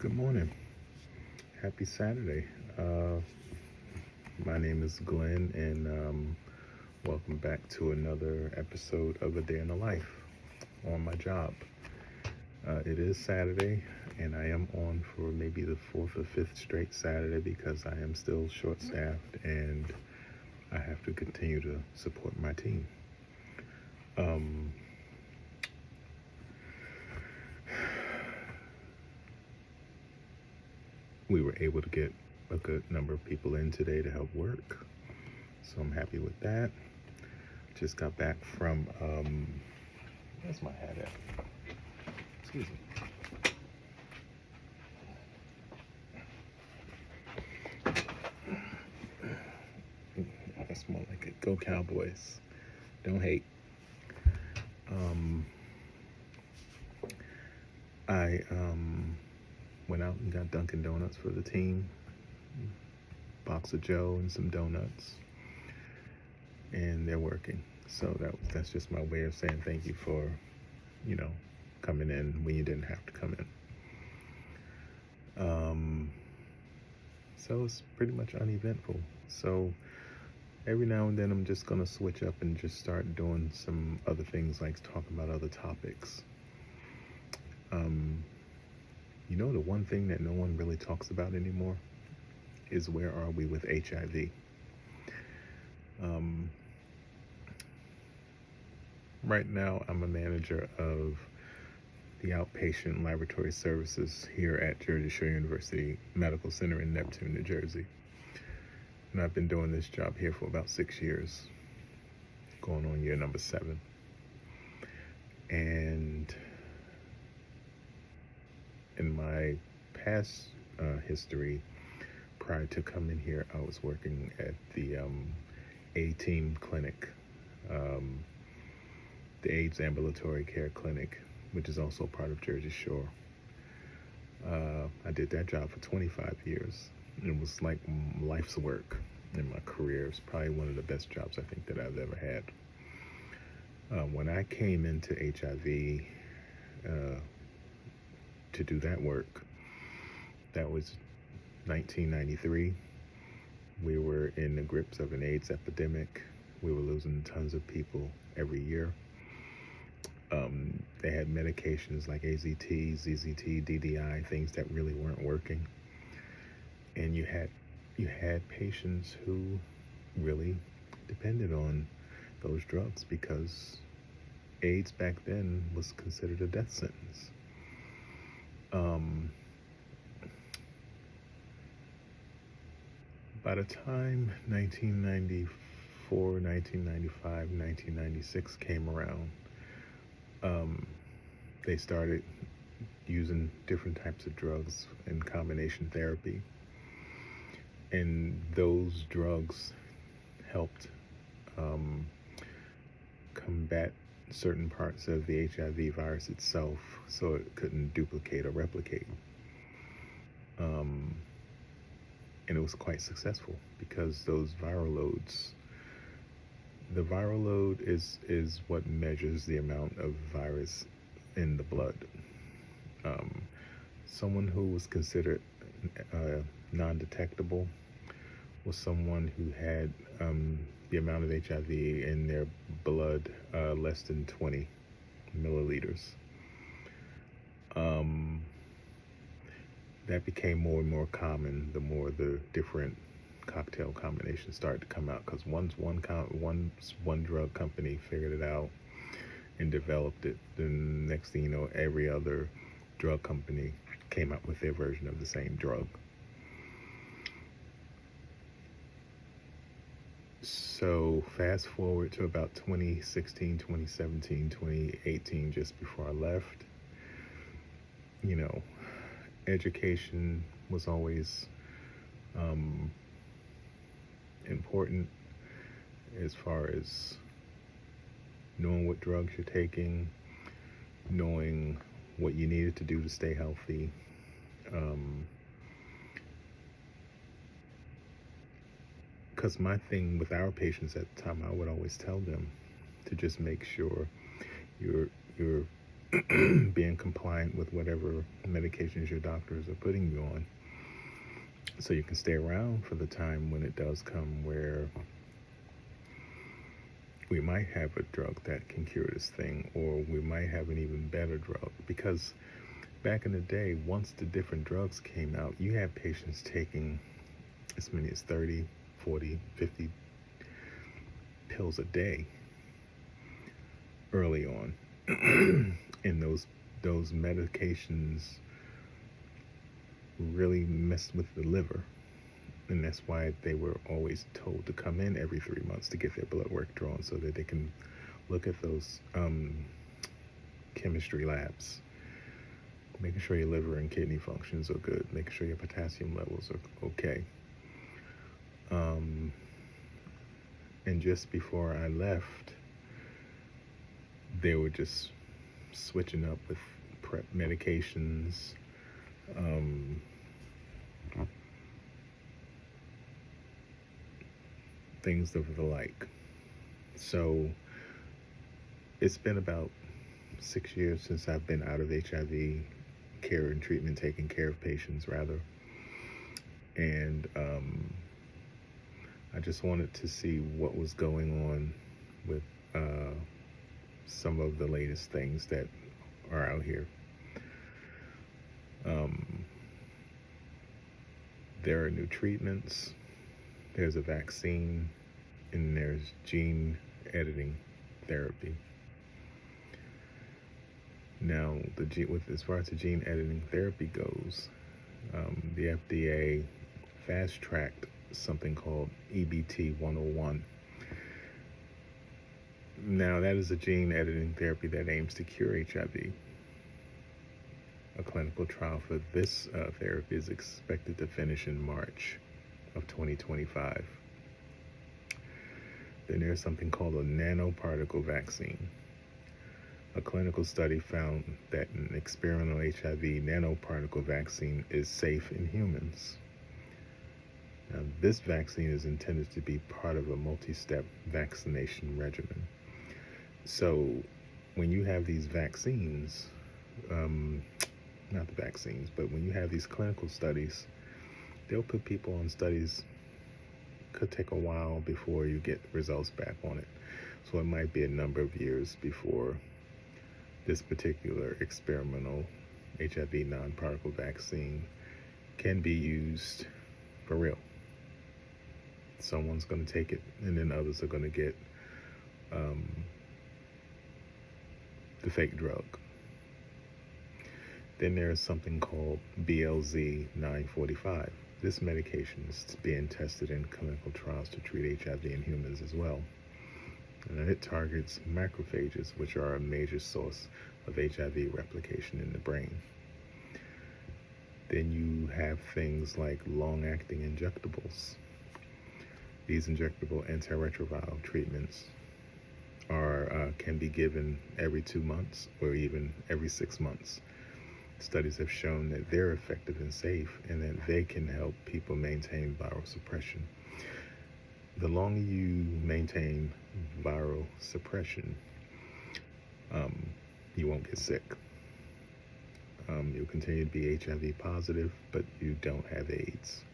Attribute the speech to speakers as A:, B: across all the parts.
A: Good morning. Happy Saturday. Uh, my name is Glenn, and welcome back to another episode of A Day in the Life on my job. It is Saturday, and I am on for maybe the fourth or fifth straight Saturday because I am still short staffed and I have to continue to support my team. We were able to get a good number of people in today to help work, so I'm happy with that. Just got back from, where's my hat at? Excuse me. That's more like it. Go Cowboys. Don't hate. I went out and got Dunkin' Donuts for the team, box of Joe and some donuts, and they're working. So that's just my way of saying thank you for, coming in when you didn't have to come in. So it's pretty much uneventful. So every now and then I'm just gonna switch up and just start doing some other things, like talking about other topics. The one thing that no one really talks about anymore is where are we with HIV? Right now, I'm a manager of the outpatient laboratory services here at Jersey Shore University Medical Center in Neptune, New Jersey. And I've been doing this job here for about 6 years, going on year number 7. And in my past history, prior to coming here, I was working at the A-Team Clinic, the AIDS Ambulatory Care Clinic, which is also part of Jersey Shore. I did that job for 25 years. It was like life's work in my career. It's probably one of the best jobs I think that I've ever had. When I came into HIV to do that work, that was 1993. We were in the grips of an AIDS epidemic. We were losing tons of people every year. They had medications like AZT, ZZT, DDI, things that really weren't working. And you had patients who really depended on those drugs because AIDS back then was considered a death sentence. By the time 1994, 1995, 1996 came around, they started using different types of drugs in combination therapy. And those drugs helped combat certain parts of the HIV virus itself so it couldn't duplicate or replicate. And it was quite successful because those viral loads, the viral load is what measures the amount of virus in the blood. Someone who was considered non-detectable was someone who had the amount of HIV in their blood less than 20 milliliters. That became more and more common the more the different cocktail combinations started to come out, because once one drug company figured it out and developed it, then next thing you know, every other drug company came out with their version of the same drug. So fast forward to about 2016, 2017, 2018, just before I left, education was always important as far as knowing what drugs you're taking, knowing what you needed to do to stay healthy. Because my thing with our patients at the time, I would always tell them to just make sure you're being compliant with whatever medications your doctors are putting you on, so you can stay around for the time when it does come where we might have a drug that can cure this thing, or we might have an even better drug. Because back in the day, once the different drugs came out, you had patients taking as many as 30, 40, 50 pills a day early on. And those medications really messed with the liver. And that's why they were always told to come in every 3 months to get their blood work drawn, so that they can look at those chemistry labs, making sure your liver and kidney functions are good, making sure your potassium levels are okay. And just before I left, they were just switching up with prep medications, things of the like. So it's been about 6 years since I've been out of HIV care and treatment, taking care of patients rather. And I just wanted to see what was going on with some of the latest things that are out here. There are new treatments, there's a vaccine, and there's gene editing therapy. Now, as far as the gene editing therapy goes, the FDA fast-tracked something called EBT 101. Now, that is a gene editing therapy that aims to cure HIV. A clinical trial for this therapy is expected to finish in March of 2025. Then there's something called a nanoparticle vaccine. A clinical study found that an experimental HIV nanoparticle vaccine is safe in humans. Now, this vaccine is intended to be part of a multi-step vaccination regimen. So when you have these vaccines, not the vaccines, but when you have these clinical studies, they'll put people on studies. Could take a while before you get results back on it. So it might be a number of years before this particular experimental HIV non-particle vaccine can be used for real. Someone's going to take it, and then others are going to get the fake drug. Then there's something called BLZ 945. This medication is being tested in clinical trials to treat HIV in humans as well. And it targets macrophages, which are a major source of HIV replication in the brain. Then you have things like long-acting injectables. These injectable antiretroviral treatments can be given every 2 months or even every 6 months. Studies have shown that they're effective and safe, and that they can help people maintain viral suppression. The longer you maintain viral suppression, you won't get sick. You'll continue to be HIV positive, but you don't have AIDS,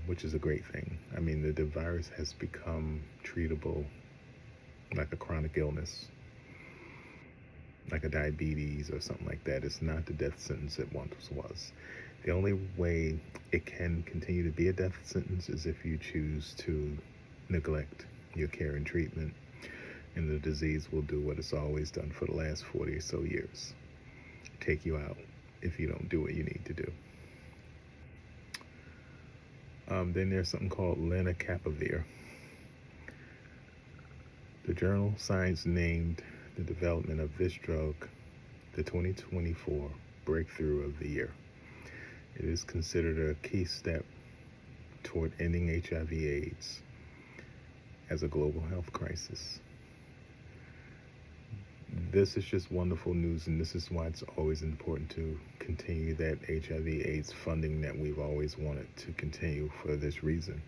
A: which is a great thing. I mean, the virus has become treatable like a chronic illness, like a diabetes or something like that. It's not the death sentence it once was. The only way it can continue to be a death sentence is if you choose to neglect your care and treatment, and the disease will do what it's always done for the last 40 or so years. Take you out if you don't do what you need to do. Then there's something called lenacapavir. The journal Science named the development of this drug the 2024 breakthrough of the year. It is considered a key step toward ending HIV/AIDS as a global health crisis. This is just wonderful news, and this is why it's always important to continue that HIV/AIDS funding that we've always wanted to continue for this reason.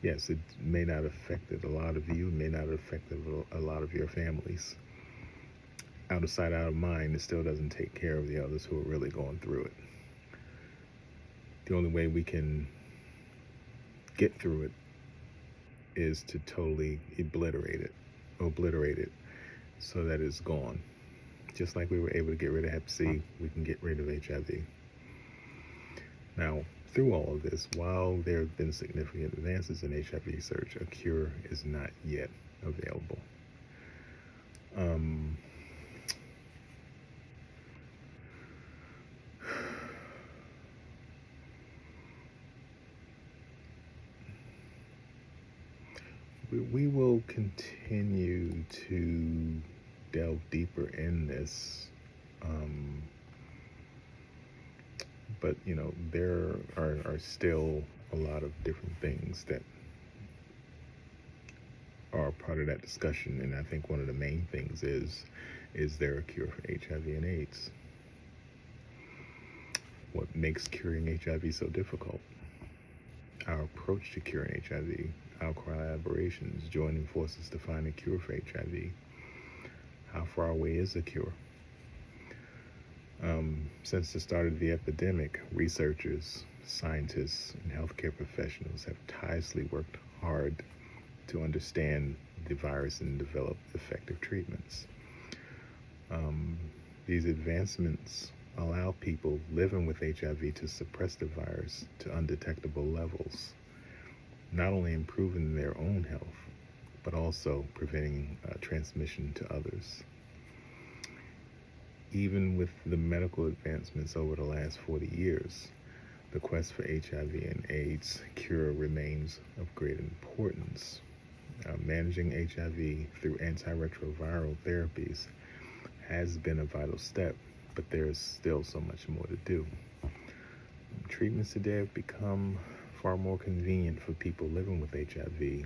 A: Yes, it may not have affected a lot of you, it may not have affected a lot of your families, out of sight, out of mind, it still doesn't take care of the others who are really going through it. The only way we can get through it is to totally obliterate it so that it's gone. Just like we were able to get rid of Hep C, we can get rid of HIV. Now, through all of this, while there have been significant advances in HIV research, a cure is not yet available. We will continue to delve deeper in this, but there are still a lot of different things that are part of that discussion, and I think one of the main things is there a cure for HIV and AIDS? What makes curing HIV so difficult? Our approach to curing HIV, our collaborations, joining forces to find a cure for HIV. How far away is the cure? Since the start of the epidemic, researchers, scientists, and healthcare professionals have tirelessly worked hard to understand the virus and develop effective treatments. These advancements allow people living with HIV to suppress the virus to undetectable levels, not only improving their own health, but also preventing transmission to others. Even with the medical advancements over the last 40 years, the quest for HIV and AIDS cure remains of great importance. Managing HIV through antiretroviral therapies has been a vital step, but there is still so much more to do. Treatments today have become far more convenient for people living with HIV,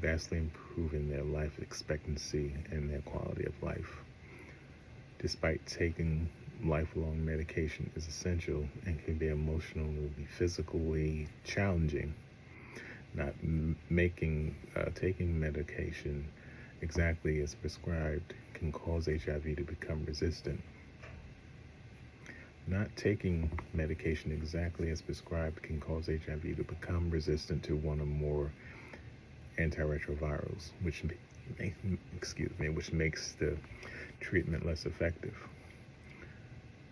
A: vastly improving their life expectancy and their quality of life. Despite taking lifelong medication is essential and can be emotionally, physically challenging, not taking medication exactly as prescribed can cause HIV to become resistant. Not taking medication exactly as prescribed can cause HIV to become resistant to one or more antiretrovirals, which makes the treatment less effective.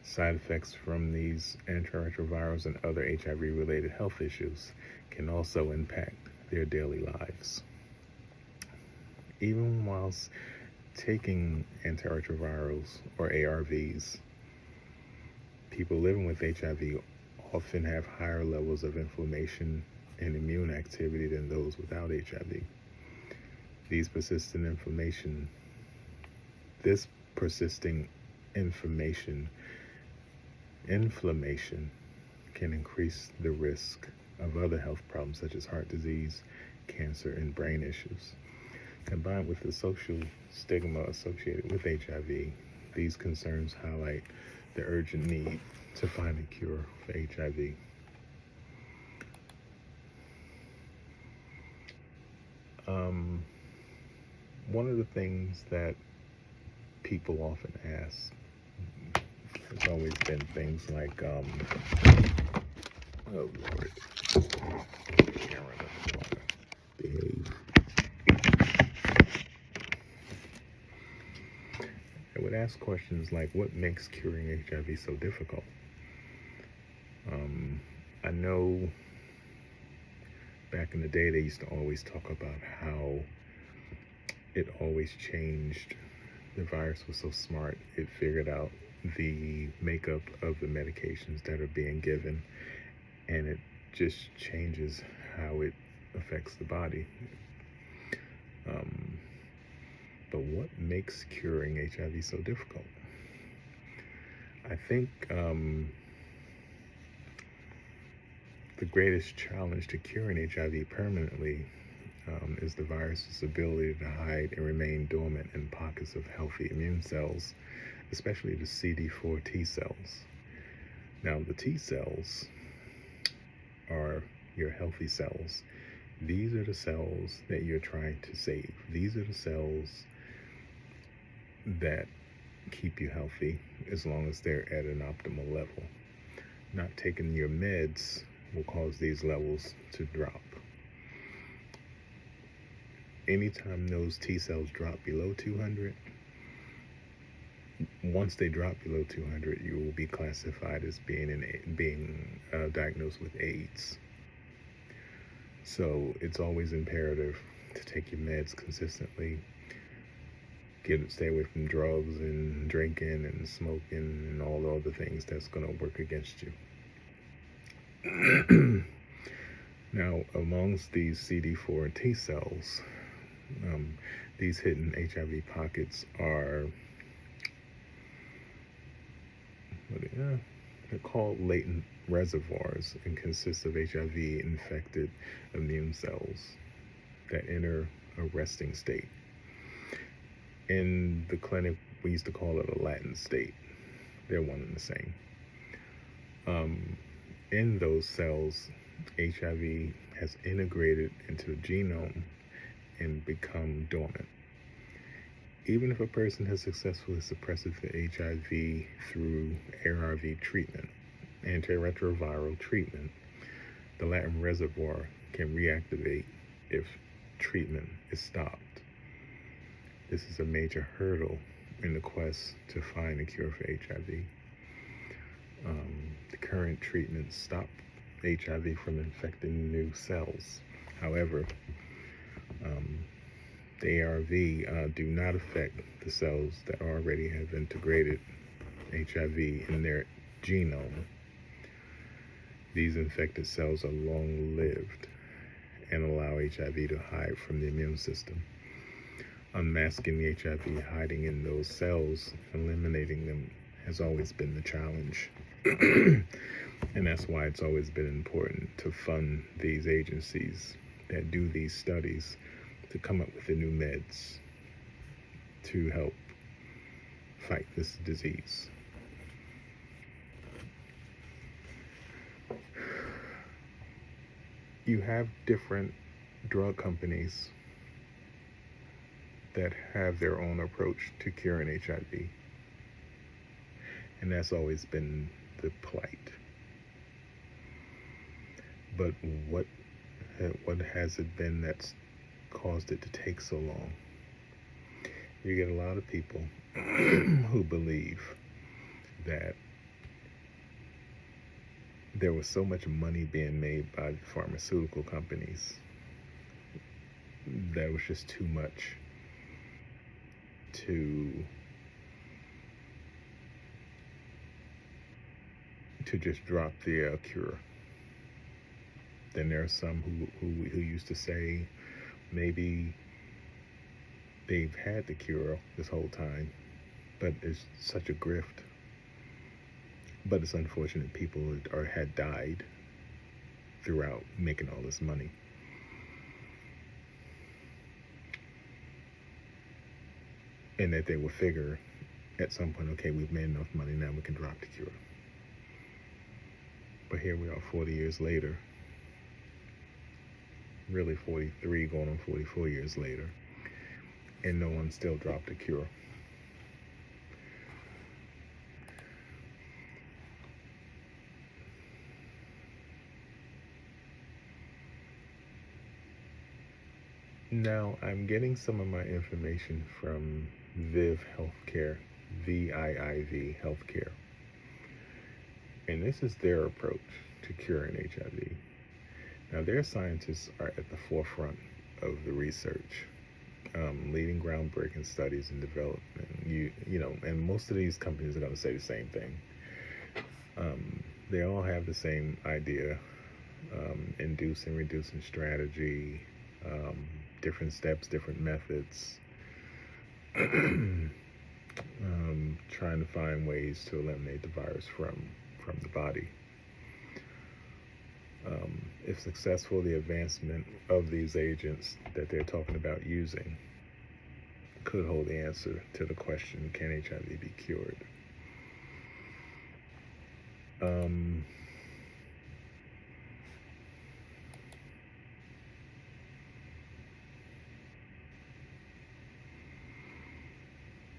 A: Side effects from these antiretrovirals and other HIV-related health issues can also impact their daily lives. Even whilst taking antiretrovirals or ARVs, people living with HIV often have higher levels of inflammation and immune activity than those without HIV. This persisting inflammation can increase the risk of other health problems such as heart disease, cancer, and brain issues. Combined with the social stigma associated with HIV, these concerns highlight the urgent need to find a cure for HIV. One of the things that people often ask has always been things like, oh Lord, camera doesn't want to behave. I would ask questions like, what makes curing HIV so difficult? I know back in the day they used to always talk about how it always changed. The virus was so smart, it figured out the makeup of the medications that are being given, and it just changes how it affects the body. But what makes curing HIV so difficult? I think the greatest challenge to curing HIV permanently is the virus's ability to hide and remain dormant in pockets of healthy immune cells, especially the CD4 T cells. Now, the T cells are your healthy cells. These are the cells that you're trying to save. These are the cells that keep you healthy as long as they're at an optimal level. Not taking your meds will cause these levels to drop. Anytime those T cells drop below 200, once they drop below 200, you will be classified as being diagnosed with AIDS. So it's always imperative to take your meds consistently. Stay away from drugs and drinking and smoking and all the other things that's going to work against you. Now, amongst these CD4 T cells, these hidden HIV pockets are they're called latent reservoirs and consist of HIV-infected immune cells that enter a resting state. In the clinic, we used to call it a latent state. They're one and the same. In those cells, HIV has integrated into the genome and become dormant. Even if a person has successfully suppressed the HIV through ARV treatment, antiretroviral treatment, the latent reservoir can reactivate if treatment is stopped. This is a major hurdle in the quest to find a cure for HIV. The current treatments stop HIV from infecting new cells. However, the ARV do not affect the cells that already have integrated HIV in their genome. These infected cells are long-lived and allow HIV to hide from the immune system. Unmasking the HIV hiding in those cells, eliminating them, has always been the challenge. And that's why it's always been important to fund these agencies that do these studies to come up with the new meds to help fight this disease. You have different drug companies that have their own approach to curing HIV. And that's always been the plight. But what has it been that's caused it to take so long? You get a lot of people who believe that there was so much money being made by the pharmaceutical companies that was just too much to just drop the cure. Then there are some who used to say maybe they've had the cure this whole time, but it's such a grift. But it's unfortunate people had died throughout making all this money. And that they will figure at some point, okay, we've made enough money, now we can drop the cure. But here we are 40 years later, really 43 going on 44 years later, and no one still dropped the cure. Now, I'm getting some of my information from VIV Healthcare, VIIV Healthcare. And this is their approach to curing HIV. Now, their scientists are at the forefront of the research, leading groundbreaking studies and development. And most of these companies are going to say the same thing. They all have the same idea, inducing, reducing strategy, different steps, different methods, trying to find ways to eliminate the virus from the body. If successful, the advancement of these agents that they're talking about using could hold the answer to the question, can HIV be cured?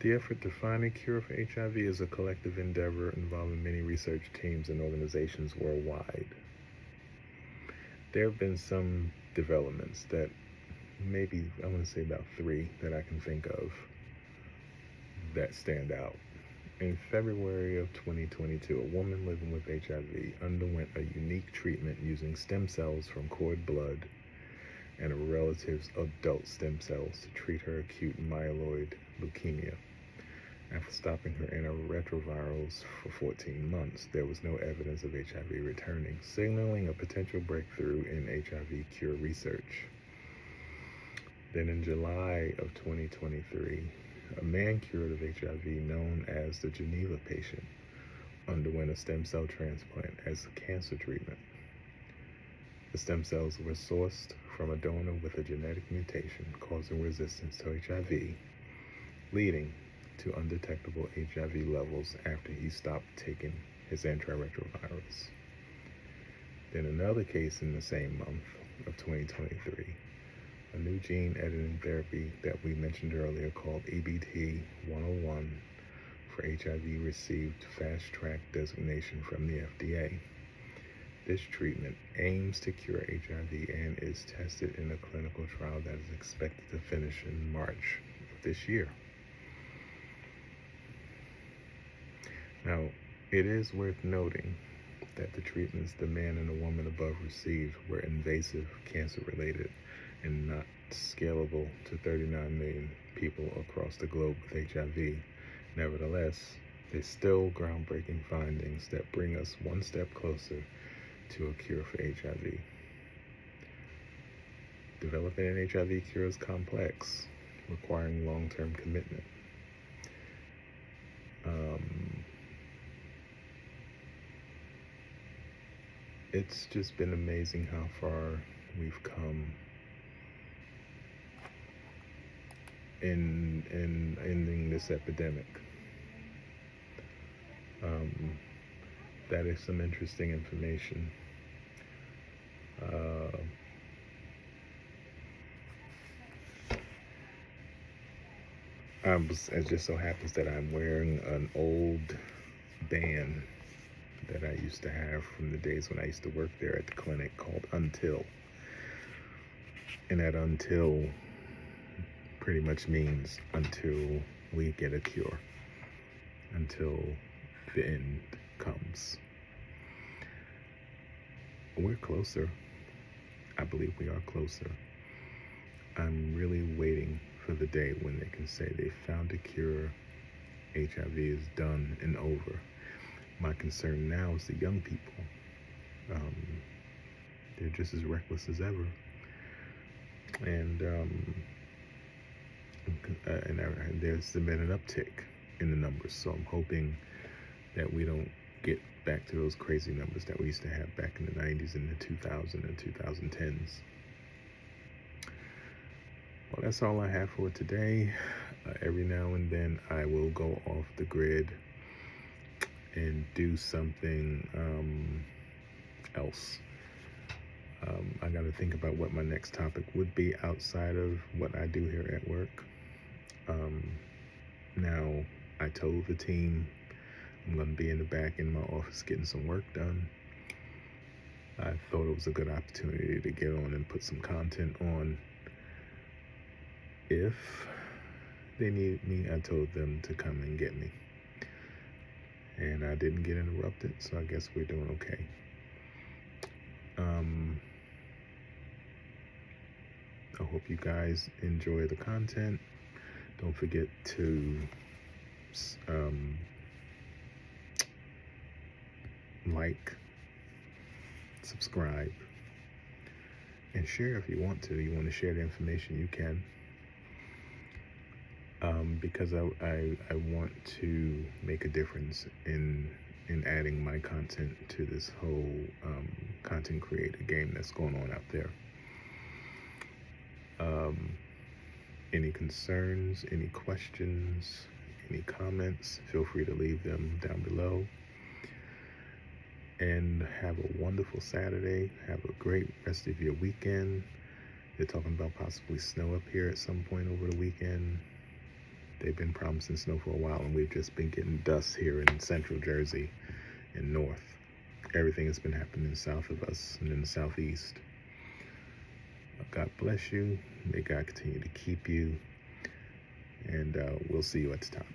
A: The effort to find a cure for HIV is a collective endeavor involving many research teams and organizations worldwide. There have been some developments that maybe, I want to say about 3 that I can think of that stand out. In February of 2022, a woman living with HIV underwent a unique treatment using stem cells from cord blood and a relative's adult stem cells to treat her acute myeloid leukemia. After stopping her antiretrovirals for 14 months, there was no evidence of HIV returning, signaling a potential breakthrough in HIV cure research. Then in July of 2023, a man cured of HIV known as the Geneva patient underwent a stem cell transplant as a cancer treatment. The stem cells were sourced from a donor with a genetic mutation causing resistance to HIV, leading to undetectable HIV levels after he stopped taking his antiretrovirals. Then another case in the same month of 2023, a new gene editing therapy that we mentioned earlier called EBT-101 for HIV received fast track designation from the FDA. This treatment aims to cure HIV and is tested in a clinical trial that is expected to finish in March of this year. Now, it is worth noting that the treatments the man and the woman above received were invasive, cancer-related, and not scalable to 39 million people across the globe with HIV. Nevertheless, they're still groundbreaking findings that bring us one step closer to a cure for HIV. Developing an HIV cure is complex, requiring long-term commitment. It's just been amazing how far we've come in ending this epidemic. That is some interesting information. It just so happens that I'm wearing an old band that I used to have from the days when I used to work there at the clinic called Until. And that until pretty much means until we get a cure, until the end comes. We're closer. I believe we are closer. I'm really waiting for the day when they can say they found a cure, HIV is done and over. My concern now is the young people. They're just as reckless as ever. And there's been an uptick in the numbers. So I'm hoping that we don't get back to those crazy numbers that we used to have back in the 90s and the 2000s and 2010s. Well, that's all I have for today. Every now and then I will go off the grid and do something else. I got to think about what my next topic would be outside of what I do here at work. Now, I told the team I'm going to be in the back in my office getting some work done. I thought it was a good opportunity to get on and put some content on. If they needed me, I told them to come and get me. And I didn't get interrupted, so I guess we're doing okay. I hope you guys enjoy the content. Don't forget to like, subscribe, and share if you want to. You want to share the information, you can. Because I want to make a difference in adding my content to this whole content creator game that's going on out there. Any concerns, any questions, any comments, feel free to leave them down below. And have a wonderful Saturday. Have a great rest of your weekend. They're talking about possibly snow up here at some point over the weekend. They've been promising snow for a while, and we've just been getting dust here in central Jersey and north. Everything has been happening south of us and in the southeast. God bless you. May God continue to keep you. And we'll see you at the top.